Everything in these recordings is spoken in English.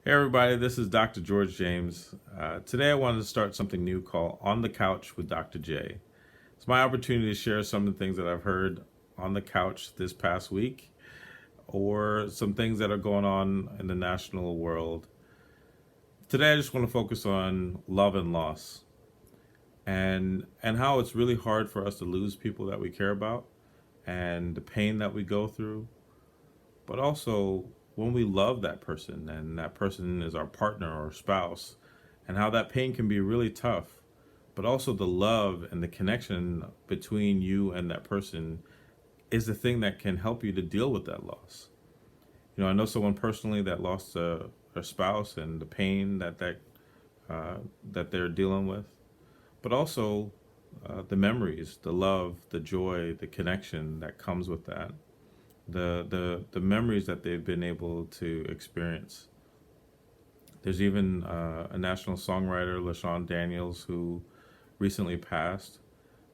Hey everybody, this is Dr. George James. Today I wanted to start something new called On the Couch with Dr. J. It's my opportunity to share some of the things that I've heard on the couch this past week or some things that are going on in the national world. Today I just want to focus on love and loss and how it's really hard for us to lose people that we care about and the pain that we go through, but also when we love that person and that person is our partner or spouse, and how that pain can be really tough, but also the love and the connection between you and that person is the thing that can help you to deal with that loss. I know someone personally that lost a spouse and the pain that they're dealing with, but also the memories, the love, the joy, the connection that comes with that, the memories that they've been able to experience. There's even a national songwriter, Lashawn Daniels, who recently passed.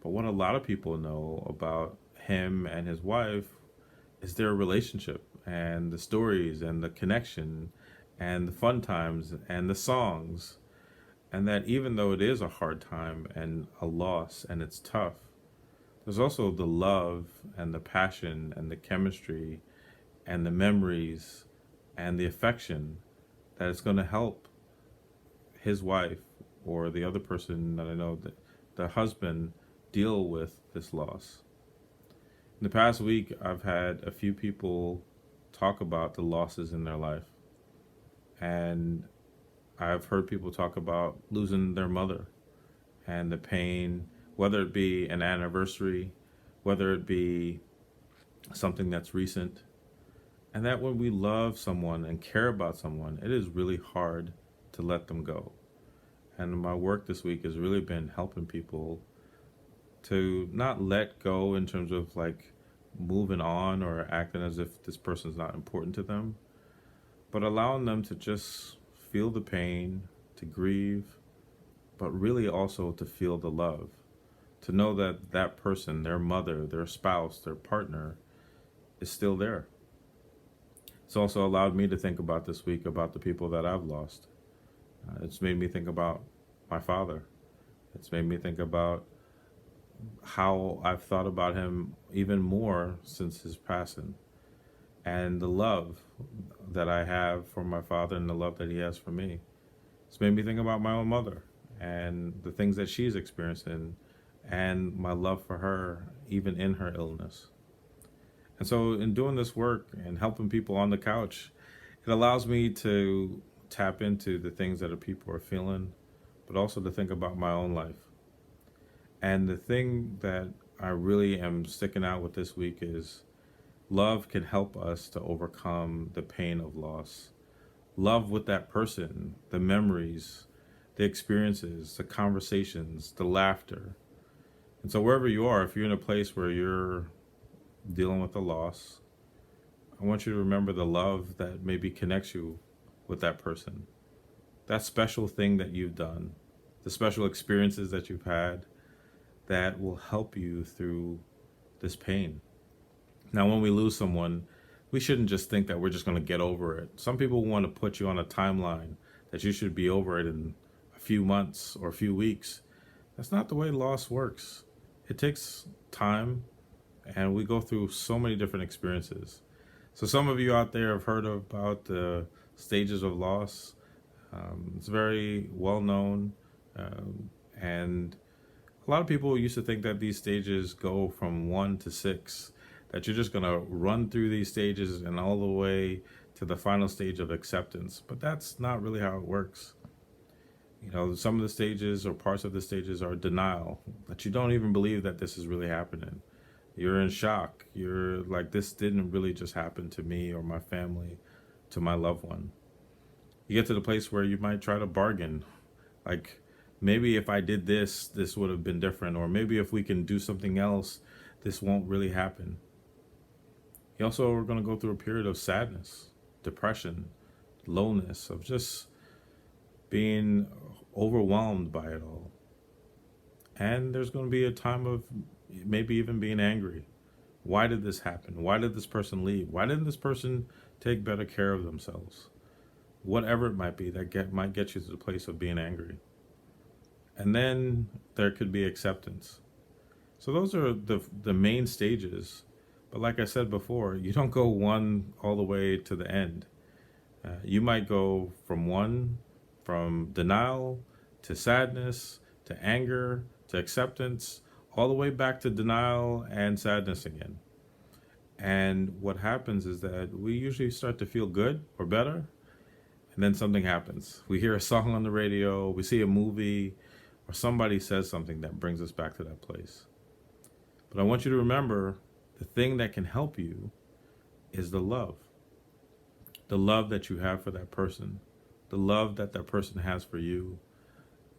But what a lot of people know about him and his wife is their relationship and the stories and the connection and the fun times and the songs. And that even though it is a hard time and a loss and it's tough, there's also the love and the passion and the chemistry and the memories and the affection that is going to help his wife or the other person that I know, that the husband, deal with this loss. In the past week, I've had a few people talk about the losses in their life. And I've heard people talk about losing their mother and the pain, whether it be an anniversary, whether it be something that's recent. And that when we love someone and care about someone, it is really hard to let them go. And my work this week has really been helping people to not let go in terms of like moving on or acting as if this person's not important to them, but allowing them to just feel the pain, to grieve, but really also to feel the love, to know that that person, their mother, their spouse, their partner, is still there. It's also allowed me to think about this week about the people that I've lost. It's made me think about my father. It's made me think about how I've thought about him even more since his passing, and the love that I have for my father and the love that he has for me. It's made me think about my own mother and the things that she's experiencing and my love for her even in her illness. And so in doing this work and helping people on the couch, it allows me to tap into the things that people are feeling, but also to think about my own life. And the thing that I really am sticking out with this week is love can help us to overcome the pain of loss. Love with that person, the memories, the experiences, the conversations, the laughter. And so wherever you are, if you're in a place where you're dealing with a loss, I want you to remember the love that maybe connects you with that person. That special thing that you've done, the special experiences that you've had that will help you through this pain. Now, when we lose someone, we shouldn't just think that we're just going to get over it. Some people want to put you on a timeline that you should be over it in a few months or a few weeks. That's not the way loss works. It takes time, and we go through so many different experiences. So some of you out there have heard about the stages of loss. It's very well known, and a lot of people used to think that these stages go from 1 to 6, that you're just going to run through these stages and all the way to the final stage of acceptance. But that's not really how it works. Some of the stages or parts of the stages are denial, that you don't even believe that this is really happening. You're in shock. You're like, this didn't really just happen to me or my family, to my loved one. You get to the place where you might try to bargain. Like, maybe if I did this, this would have been different. Or maybe if we can do something else, this won't really happen. You also are going to go through a period of sadness, depression, lowness, of just being overwhelmed by it all. And there's going to be a time of maybe even being angry. Why did this happen? Why did this person leave? Why didn't this person take better care of themselves? whatever it might be that might get you to the place of being angry. And then there could be acceptance. So those are the main stages. But like I said before, you don't go one all the way to the end. You might go from denial to sadness to anger to acceptance, all the way back to denial and sadness again. And what happens is that we usually start to feel good or better, and then something happens. We hear a song on the radio, we see a movie, or somebody says something that brings us back to that place. But I want you to remember the thing that can help you is the love. The love that you have for that person, the love that that person has for you,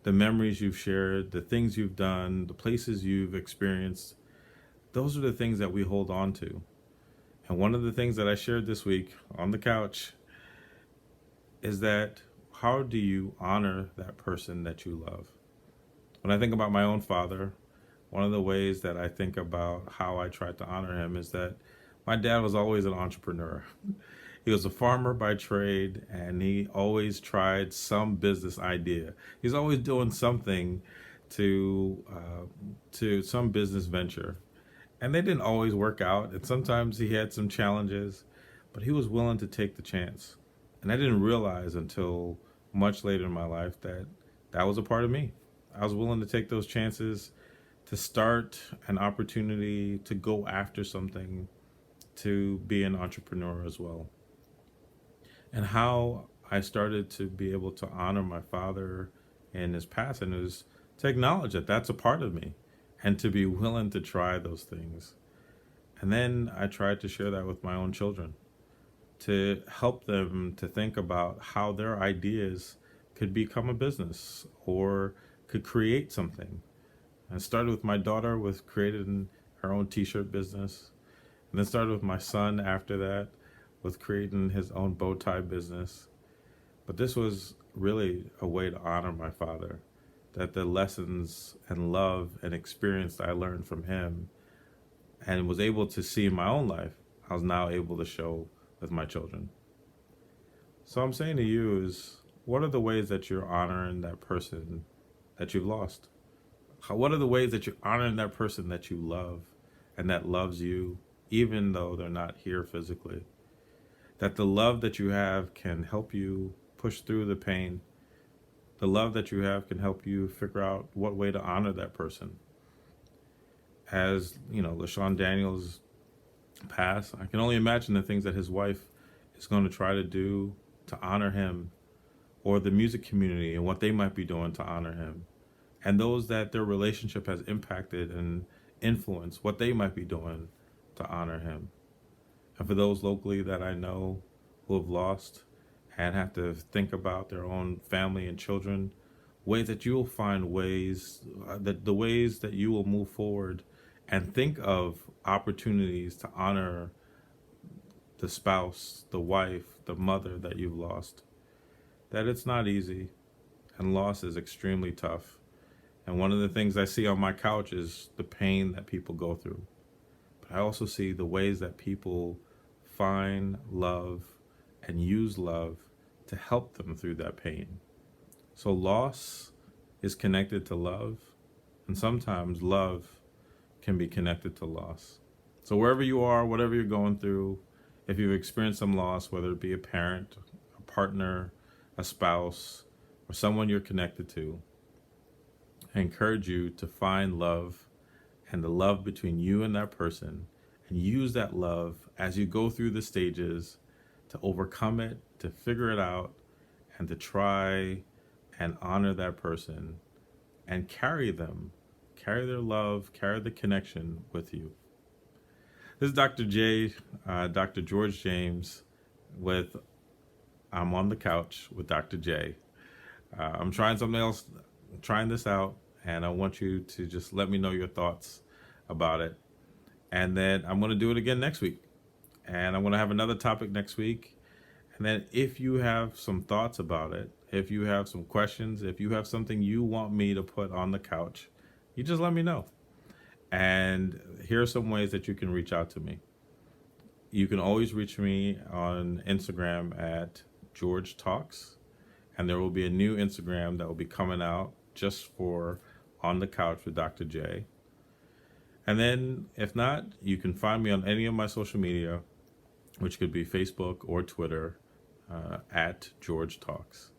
the memories you've shared, the things you've done, the places you've experienced. Those are the things that we hold on to. And one of the things that I shared this week on the couch is that how do you honor that person that you love? When I think about my own father, one of the ways that I think about how I tried to honor him is that my dad was always an entrepreneur. He was a farmer by trade, and he always tried some business idea. He's always doing something to some business venture. And they didn't always work out, and sometimes he had some challenges, but he was willing to take the chance. And I didn't realize until much later in my life that that was a part of me. I was willing to take those chances, to start an opportunity, to go after something, to be an entrepreneur as well. And how I started to be able to honor my father in his passing is to acknowledge that that's a part of me and to be willing to try those things. And then I tried to share that with my own children, to help them to think about how their ideas could become a business or could create something. I started with my daughter with creating her own t-shirt business, and then started with my son after that with creating his own bow tie business. But this was really a way to honor my father, that the lessons and love and experience that I learned from him and was able to see in my own life, I was now able to show with my children. So I'm saying to you is, what are the ways that you're honoring that person that you've lost? What are the ways that you're honoring that person that you love and that loves you, even though they're not here physically? That the love that you have can help you push through the pain. The love that you have can help you figure out what way to honor that person. As, Lashawn Daniels passed, I can only imagine the things that his wife is going to try to do to honor him, or the music community and what they might be doing to honor him. And those that their relationship has impacted and influenced, what they might be doing to honor him. And for those locally that I know who have lost and have to think about their own family and children, ways that you will find ways, that the ways that you will move forward and think of opportunities to honor the spouse, the wife, the mother that you've lost. That it's not easy, and loss is extremely tough. And one of the things I see on my couch is the pain that people go through. But I also see the ways that people find love and use love to help them through that pain. So loss is connected to love, and sometimes love can be connected to loss. So wherever you are, whatever you're going through, if you've experienced some loss, whether it be a parent, a partner, a spouse, or someone you're connected to, I encourage you to find love and the love between you and that person, and use that love as you go through the stages to overcome it, to figure it out, and to try and honor that person and carry their love, carry the connection with you. This is Dr. J, Dr. George James with I'm on the Couch with Dr. J. I'm trying something else, trying this out, and I want you to just let me know your thoughts about it. And then I'm going to do it again next week. And I'm going to have another topic next week. And then if you have some thoughts about it, if you have some questions, if you have something you want me to put on the couch, you just let me know. And here are some ways that you can reach out to me. You can always reach me on Instagram at George Talks. And there will be a new Instagram that will be coming out just for On the Couch with Dr. J. And then, if not, you can find me on any of my social media, which could be Facebook or Twitter, at George Talks.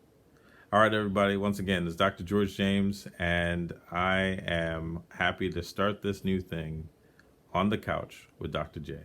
All right, everybody. Once again, it's Dr. George James, and I am happy to start this new thing, On the Couch with Dr. J.